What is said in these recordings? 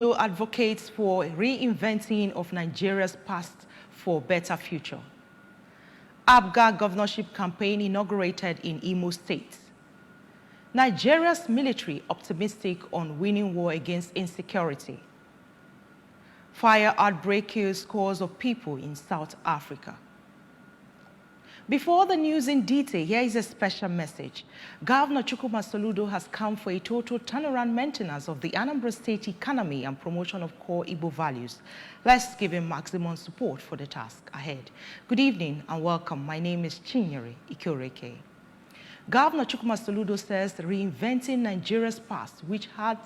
who advocates for reinventing of Nigeria's past for better future. APGA governorship campaign inaugurated in Imo State. Nigeria's military optimistic on winning war against insecurity. Fire outbreak kills scores of people in South Africa. Before the news in detail, here is a special message. Governor Chukwuma Soludo has come for a total turnaround maintenance of the Anambra State economy and promotion of core Igbo values. Let's give him maximum support for the task ahead. Good evening and welcome. My name is Chinyere Ikoreke. Governor Chukwuma Soludo says reinventing Nigeria's past, which had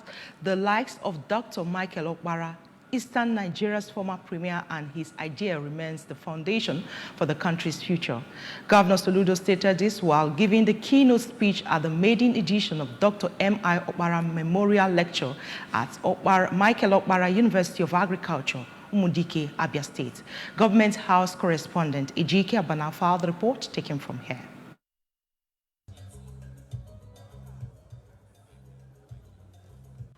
the likes of Dr. Michael Okpara, Eastern Nigeria's former premier, and his idea remains the foundation for the country's future. Governor Soludo stated this while giving the keynote speech at the maiden edition of Dr. M.I. Okpara Memorial Lecture at Michael Okpara University of Agriculture, Umudike, Abia State. Government House correspondent Ejike Abana filed the report taken from here.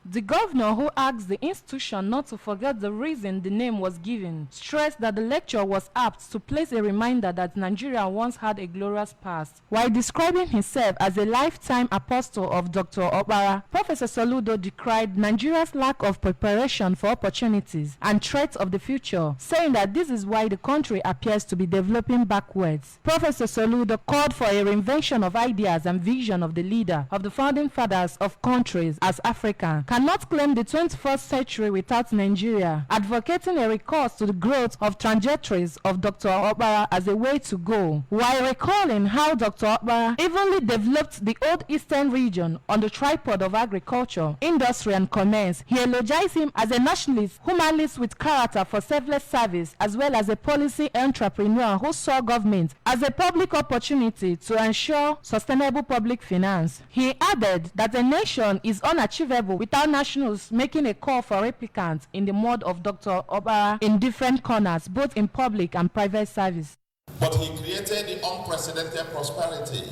The governor, who asked the institution not to forget the reason the name was given, stressed that the lecture was apt to place a reminder that Nigeria once had a glorious past. While describing himself as a lifetime apostle of Dr. Okpara, Professor Soludo decried Nigeria's lack of preparation for opportunities and threats of the future, saying that this is why the country appears to be developing backwards. Professor Soludo called for a reinvention of ideas and vision of the leader of the founding fathers of countries as Africa cannot claim the 21st century without Nigeria, advocating a recourse to the growth of trajectories of Dr. Okpara as a way to go, while recalling how Dr. Okpara evenly developed the old eastern region on the tripod of agriculture, industry and commerce. He eulogized him as a nationalist, humanist with character for selfless service, as well as a policy entrepreneur who saw government as a public opportunity to ensure sustainable public finance. He added that a nation is unachievable without nationals making a call for replicants in the mode of Dr. Okpara in different corners, both in public and private service. But he created the unprecedented prosperity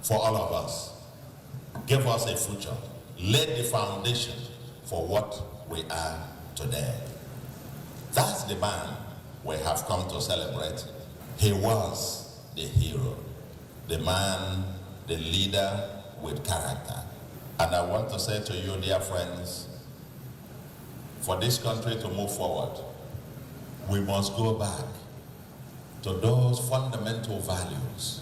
for all of us, gave us a future, laid the foundation for what we are today. That's the man we have come to celebrate. He was the hero, the man, the leader with character. And I want to say to you, dear friends, for this country to move forward, we must go back to those fundamental values.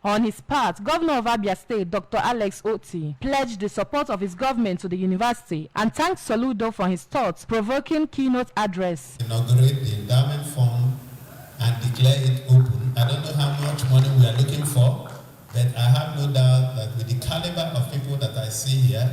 On his part, Governor of Abia State, Dr. Alex Oti, pledged the support of his government to the university and thanked Soludo for his thought-provoking keynote address. Inaugurate the endowment fund and declare it open. I don't know how much money we are looking for, but I have no doubt that with the caliber of people that I see here,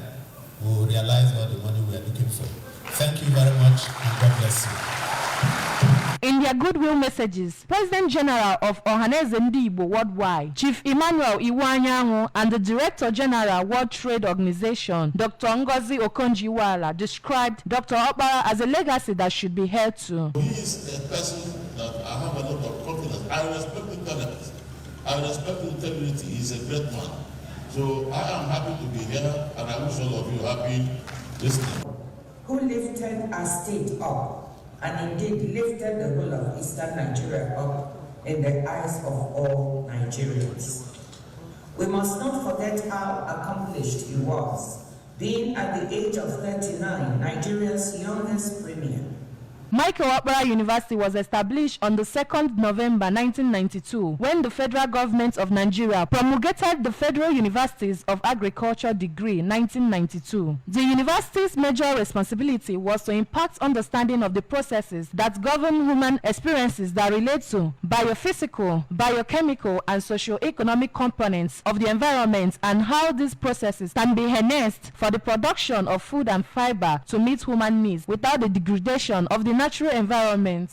we will realize all the money we are looking for. Thank you very much, and God bless you. In their goodwill messages, President General of Ohaneze Ndi Igbo Worldwide, Chief Emmanuel Iwanyanwu, and the Director General World Trade Organization, Dr. Ngozi Okonjo-Iweala, described Dr. Okpara as a legacy that should be held to. He is a person that I have a lot of confidence. I respect the talent. I respect the integrity. He's a great man. So I am happy to be here, and I wish all of you happy listening. Who lifted our state up, and indeed lifted the whole of Eastern Nigeria up in the eyes of all Nigerians. We must not forget how accomplished he was, being at the age of 39, Nigeria's youngest premier. Michael Okpara University was established on the 2nd November 1992 when the federal government of Nigeria promulgated the Federal Universities of Agriculture degree 1992. The university's major responsibility was to impart understanding of the processes that govern human experiences that relate to biophysical, biochemical, and socio-economic components of the environment, and how these processes can be harnessed for the production of food and fiber to meet human needs without the degradation of the natural environment.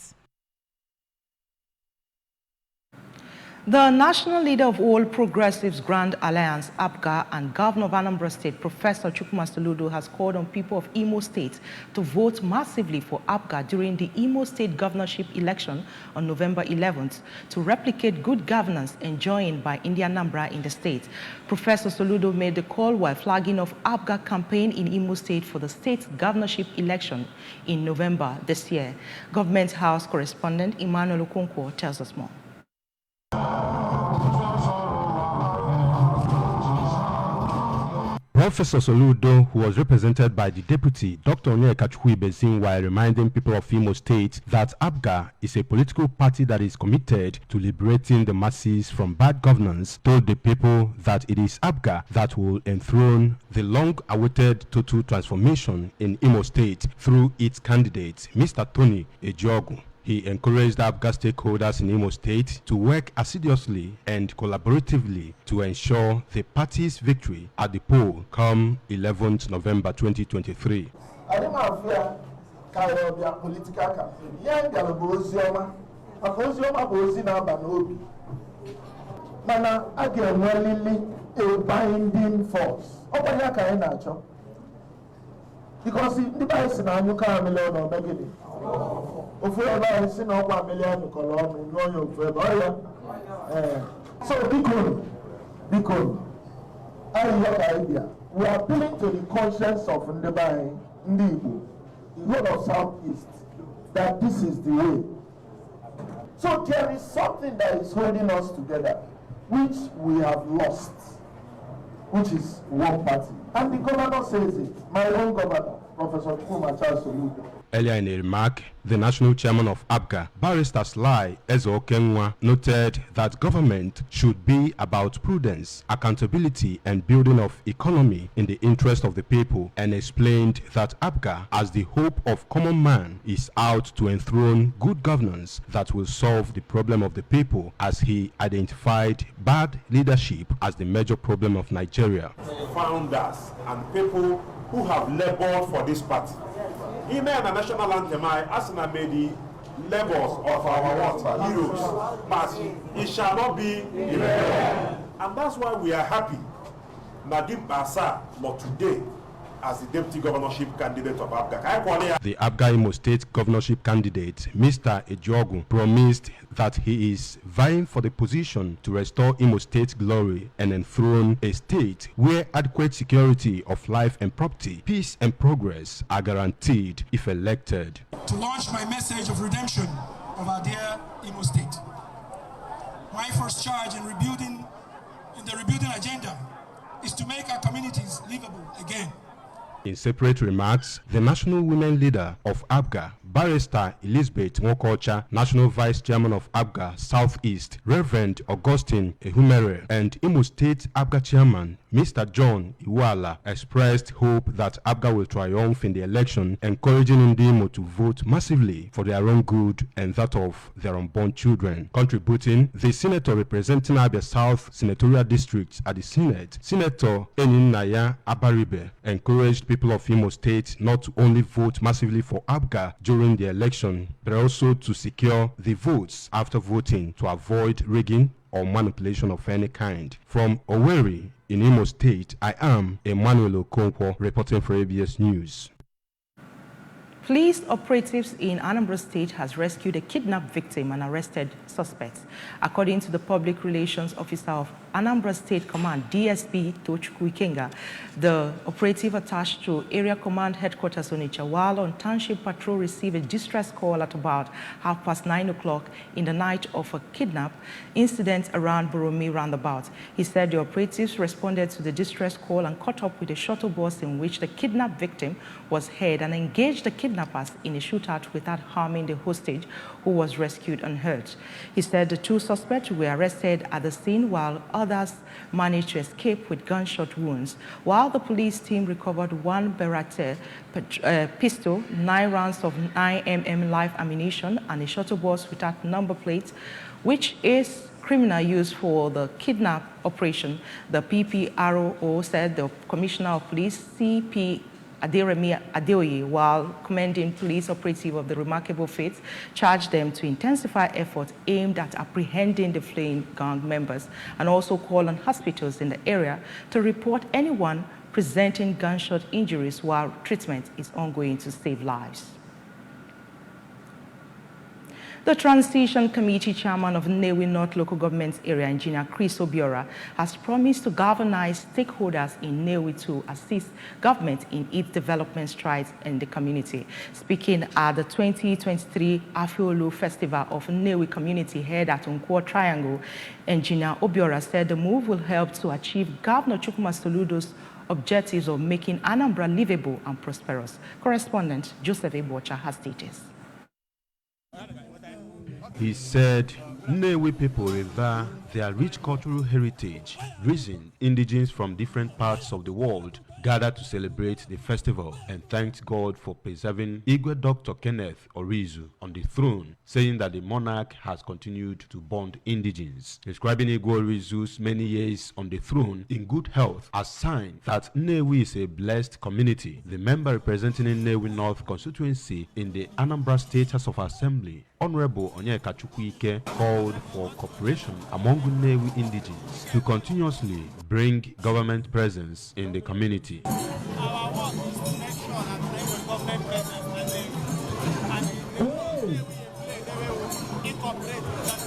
The national leader of All Progressives Grand Alliance, APGA, and Governor of Anambra State, Professor Chukwuma Soludo, has called on people of Imo State to vote massively for APGA during the Imo State governorship election on November 11th to replicate good governance enjoined by Indian Anambra in the state. Professor Soludo made the call while flagging off APGA campaign in Imo State for the state's governorship election in November this year. Government House correspondent Emmanuel Okonkwo tells us more. Professor Soludo, who was represented by the deputy, Dr. Onyeka Chukwuibezim, while reminding people of Imo State that APGA is a political party that is committed to liberating the masses from bad governance, told the people that it is APGA that will enthrone the long-awaited total transformation in Imo State through its candidate, Mr. Tony Ejiogu. He encouraged APGA stakeholders in Imo State to work assiduously and collaboratively to ensure the party's victory at the poll come 11th November 2023. A binding force. Because the person you can't million or begini. So because I have idea. We are appealing to the conscience of Ndebai, Ndibu, the whole of Southeast, that this is the way. So there is something that is holding us together, which we have lost, which is one party. And the governor says it, my own governor, Professor Chukwuma Soludo. Earlier in a remark, the national chairman of APGA, Barrister Sly Ezo-Okenwa, noted that government should be about prudence, accountability, and building of economy in the interest of the people, and explained that APGA, as the hope of common man, is out to enthrone good governance that will solve the problem of the people, as he identified bad leadership as the major problem of Nigeria. Founders and people who have labored for this party. Even the national anthem, as I made the labels of our heroes, but it shall not be in vain. And that's why we are happy Nadim Basa, not today, as the deputy governorship candidate of APGA. The APGA Imo State governorship candidate, Mr. Ejiogu, promised that he is vying for the position to restore Imo State's glory and enthrone a state where adequate security of life and property, peace and progress are guaranteed if elected. To launch my message of redemption of our dear Imo State. My first charge in the rebuilding agenda is to make our communities livable again. In separate remarks, the national women leader of APGA, Barrister Elizabeth Nwokocha, National Vice Chairman of APGA Southeast, Reverend Augustine Ehumere, and Imo State APGA Chairman, Mr. John Iwala, expressed hope that APGA will triumph in the election, encouraging Ndimo to vote massively for their own good and that of their unborn children. Contributing, the senator representing Abia South Senatorial District at the Senate, Senator Eninaya Abaribe, encouraged people of Imo State not to only vote massively for APGA during the election, but also to secure the votes after voting to avoid rigging or manipulation of any kind. From Owerri in Imo State, I am Emmanuel Okonkwo reporting for ABS News. Police operatives in Anambra State has rescued a kidnapped victim and arrested suspects. According to the Public Relations Officer of Anambra State Command, DSP Tochukwu Ikenga, the operative attached to Area Command Headquarters Onitsha, while on township patrol, received a distress call at about 9:30 o'clock in the night of a kidnap incident around Boromi roundabout. He said the operatives responded to the distress call and caught up with a shuttle bus in which the kidnapped victim was held and engaged the kidnappers in a shootout without harming the hostage, who was rescued unhurt. He said the two suspects were arrested at the scene while others managed to escape with gunshot wounds, while the police team recovered one Beretta pistol, 9 rounds of 9mm live ammunition, and a shuttle bus without number plates, which is criminal use for the kidnap operation. The PPRO said the Commissioner of Police, CP Aderemi Adeoye, while commending police operative of the remarkable feat, charged them to intensify efforts aimed at apprehending the fleeing gang members and also call on hospitals in the area to report anyone presenting gunshot injuries while treatment is ongoing to save lives. The Transition Committee Chairman of Nnewi North Local Government Area, Engineer Chris Obiora, has promised to galvanize stakeholders in Nnewi to assist government in its development strides in the community. Speaking at the 2023 Afiolu Festival of Nnewi Community held at Nkwo Triangle, Engineer Obiora said the move will help to achieve Governor Chukwuma Soludo's objectives of making Anambra livable and prosperous. Correspondent Joseph Ebocha has details. He said Nnewi people revere their rich cultural heritage. Reason indigenes from different parts of the world gathered to celebrate the festival and thanked God for preserving Igwe Dr. Kenneth Orizu on the throne, saying that the monarch has continued to bond indigenes. Describing Igwe Orizu's many years on the throne in good health as sign that Nnewi is a blessed community, the member representing Nnewi North constituency in the Anambra State House of Assembly, Honorable Onyeka Chukwuike, called for cooperation among Nnewi indigenes to continuously bring government presence in the community. Our work is to make sure that there is government presence and the way they will incorporate government.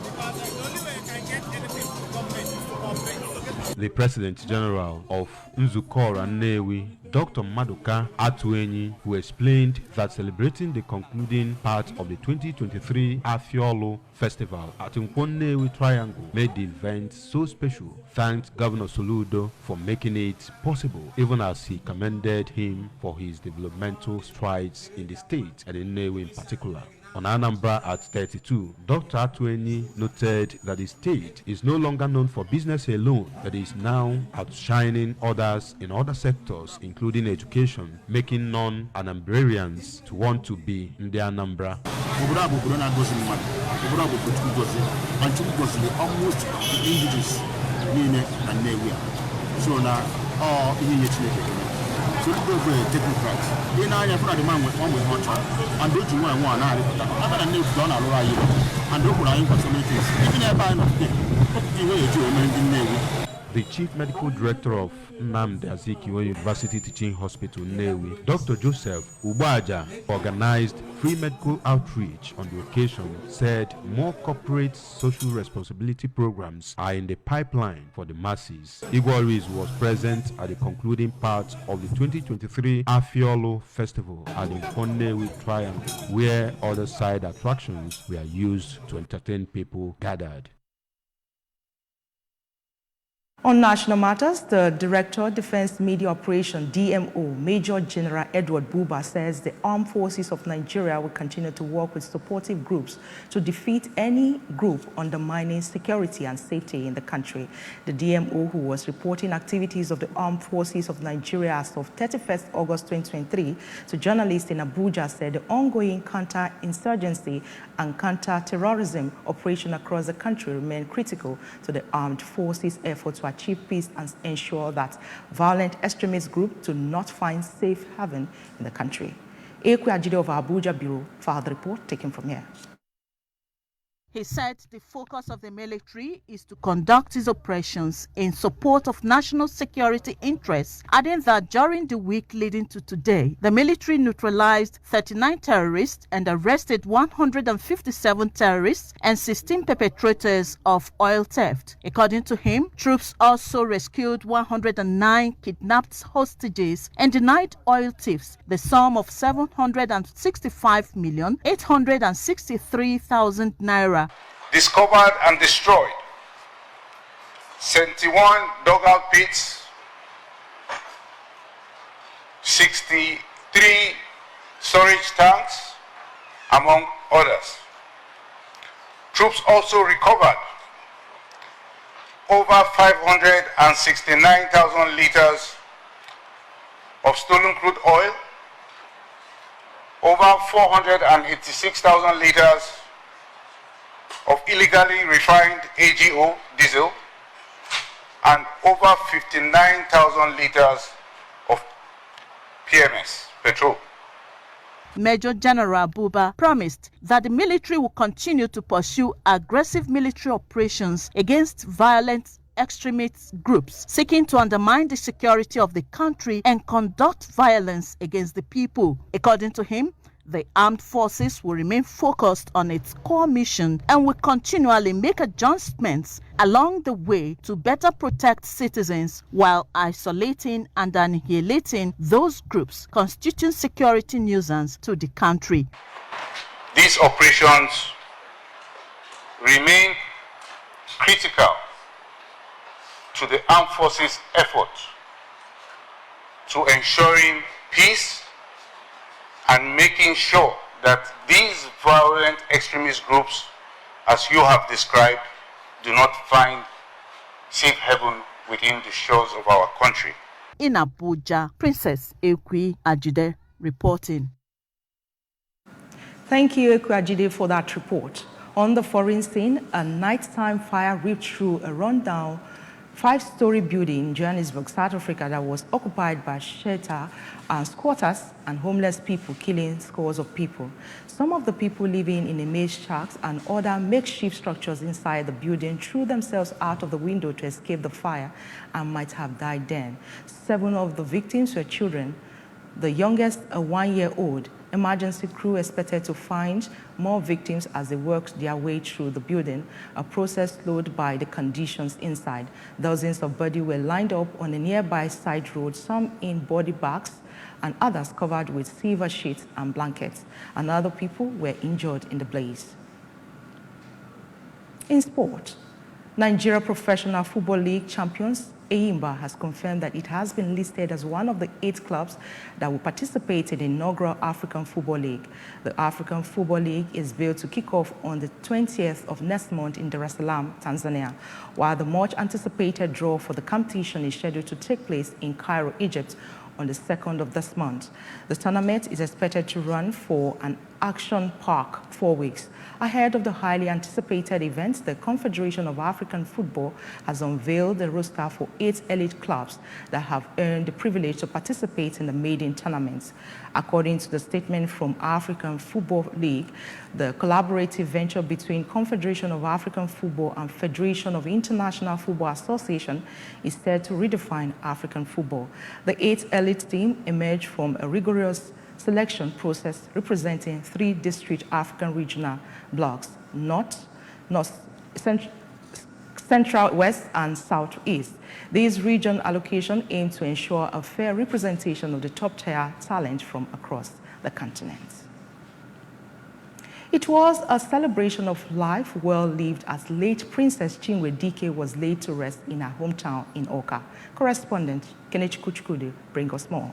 Because the only way you can get anything from government is to cooperate. The President General of Nzukora Nnewi, Dr. Maduka Atuenyi, who explained that celebrating the concluding part of the 2023 Afiolu Festival at Nkwo Nnewi Triangle made the event so special, thanked Governor Soludo for making it possible, even as he commended him for his developmental strides in the state and in Nnewi in particular. On Anambra at 32, Dr. Atuenyi noted that the state is no longer known for business alone, but is now outshining others in other sectors, including education, making non-Anambrarians to want to be in the Anambra. Almost the indigenous and Nnewi. So now, so we go for technocrats. They now have the man with one with hot and don't you want one other than they've done a lot and don't put in for so many things. Even if I know the Chief Medical Director of Nnamdi Azikiwe University Teaching Hospital, Nnewi, Dr. Joseph Ubaja, organized free medical outreach on the occasion, said more corporate social responsibility programs are in the pipeline for the masses. Igwe Orizu was present at the concluding part of the 2023 Afiolu Festival at the Nkwo Nnewi Triangle, where other side attractions were used to entertain people gathered. On national matters, the Director of Defense Media Operation, DMO, Major General Edward Buba, says the armed forces of Nigeria will continue to work with supportive groups to defeat any group undermining security and safety in the country. The DMO, who was reporting activities of the armed forces of Nigeria as of 31st August 2023 to journalists in Abuja, said the ongoing counter-insurgency and counter-terrorism operation across the country remain critical to the armed forces' effort to achieve peace and ensure that violent extremist groups do not find safe haven in the country. Ekwe Ajide of Abuja Bureau filed the report taken from here. He said the focus of the military is to conduct its operations in support of national security interests, adding that during the week leading to today, the military neutralized 39 terrorists and arrested 157 terrorists and 16 perpetrators of oil theft. According to him, troops also rescued 109 kidnapped hostages and denied oil thieves the sum of 765,863,000 naira. Discovered and destroyed 71 dugout pits, 63 storage tanks, among others. Troops also recovered over 569,000 liters of stolen crude oil, over 486,000 liters of illegally refined AGO diesel, and over 59,000 liters of PMS, Petrol. Major General Buba promised that the military will continue to pursue aggressive military operations against violent extremist groups seeking to undermine the security of the country and conduct violence against the people. According to him, the armed forces will remain focused on its core mission and will continually make adjustments along the way to better protect citizens while isolating and annihilating those groups constituting security nuisance to the country. These operations remain critical to the armed forces' effort to ensuring peace and making sure that these violent extremist groups, as you have described, do not find safe haven within the shores of our country. In Abuja, Princess Ekwi Ajide reporting. Thank you, Ekwi Ajide, for that report. On the foreign scene, a nighttime fire ripped through a rundown 5-story building in Johannesburg, South Africa that was occupied by shelter and squatters and homeless people, killing scores of people. Some of the people living in image shacks and other makeshift structures inside the building threw themselves out of the window to escape the fire and might have died then. 7 of the victims were children, the youngest a 1-year-old. Emergency crew expected to find more victims as they worked their way through the building, a process slowed by the conditions inside. Dozens of bodies were lined up on a nearby side road, some in body bags and others covered with silver sheets and blankets, and other people were injured in the blaze. In sport, Nigeria Professional Football League champions Eyimba has confirmed that it has been listed as one of the 8 clubs that will participate in the inaugural African Football League. The African Football League is built to kick off on the 20th of next month in Dar es Salaam, Tanzania, while the much anticipated draw for the competition is scheduled to take place in Cairo, Egypt on the 2nd of this month. The tournament is expected to run for an action-packed 4 weeks. Ahead of the highly anticipated event, the Confederation of African Football has unveiled the roster for 8 elite clubs that have earned the privilege to participate in the maiden tournaments. According to the statement from African Football League, the collaborative venture between Confederation of African Football and Federation of International Football Association is set to redefine African football. The 8 elite team emerged from a rigorous selection process representing 3 discrete African regional blocks: North, Central, West, and Southeast. These region allocations aim to ensure a fair representation of the top-tier talent from across the continent. It was a celebration of life well lived as late Princess Chinwe Dike was laid to rest in her hometown in Oka. Correspondent Kenichi Kuchukude brings us more.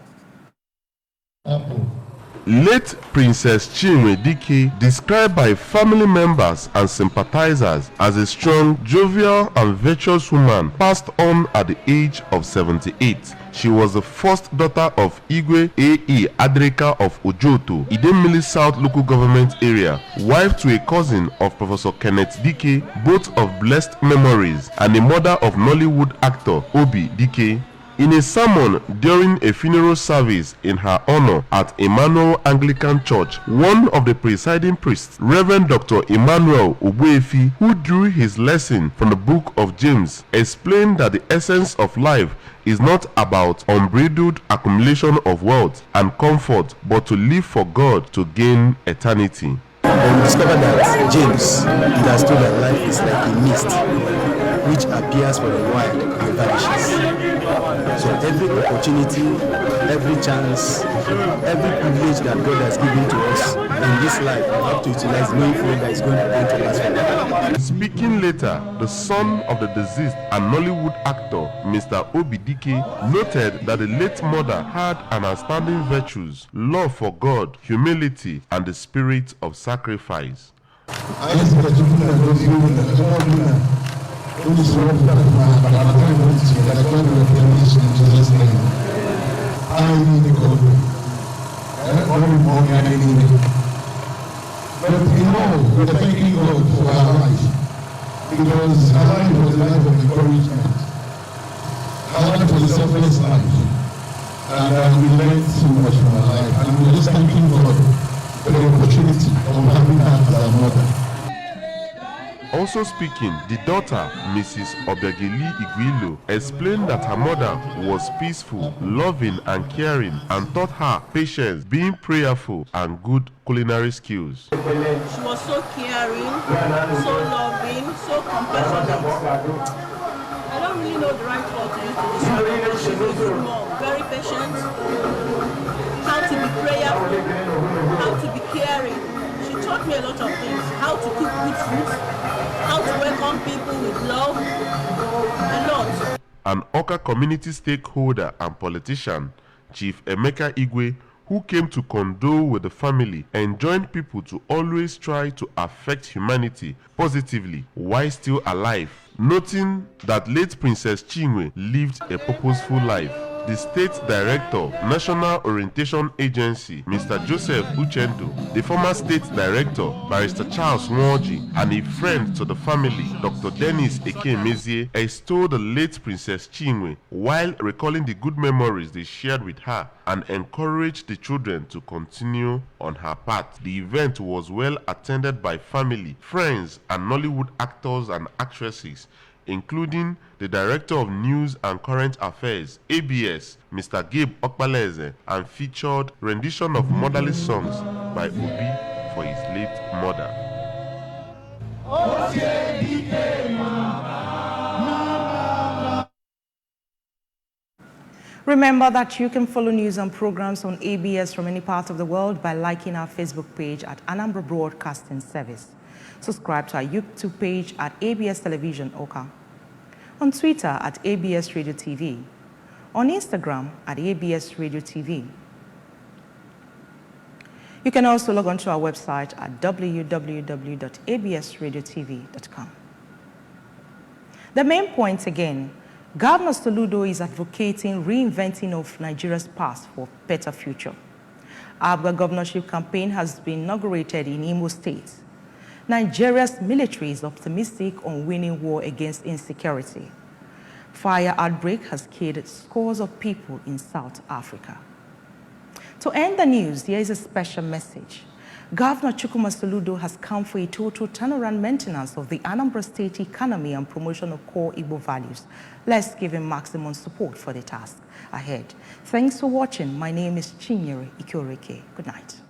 Late Princess Chinwe Dike, described by family members and sympathizers as a strong, jovial and virtuous woman, passed on at the age of 78. She was the first daughter of Igwe A.E. Adrika of Ojoto, Idemili South local government area, wife to a cousin of Professor Kenneth Dike, both of blessed memories, and a mother of Nollywood actor Obi Dike. In a sermon during a funeral service in her honor at Emmanuel Anglican Church, one of the presiding priests, Reverend Dr. Emmanuel Obuefi, who drew his lesson from the book of James, explained that the essence of life is not about unbridled accumulation of wealth and comfort, but to live for God to gain eternity. And we discovered that James understood that life is like a mist which appears for a while and vanishes. So every opportunity, every chance, every privilege that God has given to us in this life, we have to utilize knowing fully that it's going to last forever. Speaking later, the son of the deceased and Nollywood actor, Mr. Obi Dike, noted that the late mother had an outstanding virtues, love for God, humility, and the spirit of sacrifice. But we're thanking God for our life, because our life was a life of encouragement. Our life was a selfless life. And we learned so much from her life. And we're just thanking God for the opportunity of having her as our mother. Also speaking, the daughter, Mrs. Obiageli Iguilo, explained that her mother was peaceful, loving and caring, and taught her patience, being prayerful and good culinary skills. She was so caring, so loving, so compassionate. I don't really know the right word to use to describe her, but she was a good mom, very patient, how to be prayerful, how to be caring. She taught me a lot of things, how to cook good food, how to welcome people with love, a lot. An Oka community stakeholder and politician, Chief Emeka Igwe, who came to condole with the family, enjoined people to always try to affect humanity positively while still alive, noting that late Princess Chinwe lived a purposeful life. The State Director, National Orientation Agency, Mr. Joseph Uchendo, the former State Director, Barrister Charles Nwoji, and a friend to the family, Dr. Dennis Ekemezie, extolled the late Princess Chinwe while recalling the good memories they shared with her and encouraged the children to continue on her path. The event was well attended by family, friends, and Nollywood actors and actresses, including the Director of News and Current Affairs, ABS, Mr. Gabe Okbaleze, and featured rendition of motherly songs by Obi for his late mother. Remember that you can follow news and programs on ABS from any part of the world by liking our Facebook page at Anambra Broadcasting Service. Subscribe to our YouTube page at ABS Television Oka, on Twitter at ABS Radio TV, on Instagram at ABS Radio TV. You can also log on to our website at www.absradiotv.com. The main point again, Governor Soludo is advocating reinventing of Nigeria's past for a better future. Our governorship campaign has been inaugurated in Imo State. Nigeria's military is optimistic on winning war against insecurity. Fire outbreak has killed scores of people in South Africa. To end the news, here is a special message. Governor Chukwuma Soludo has come for a total turnaround maintenance of the Anambra State economy and promotion of core Igbo values. Let's give him maximum support for the task ahead. Thanks for watching. My name is Chinyere Ikoreke. Good night.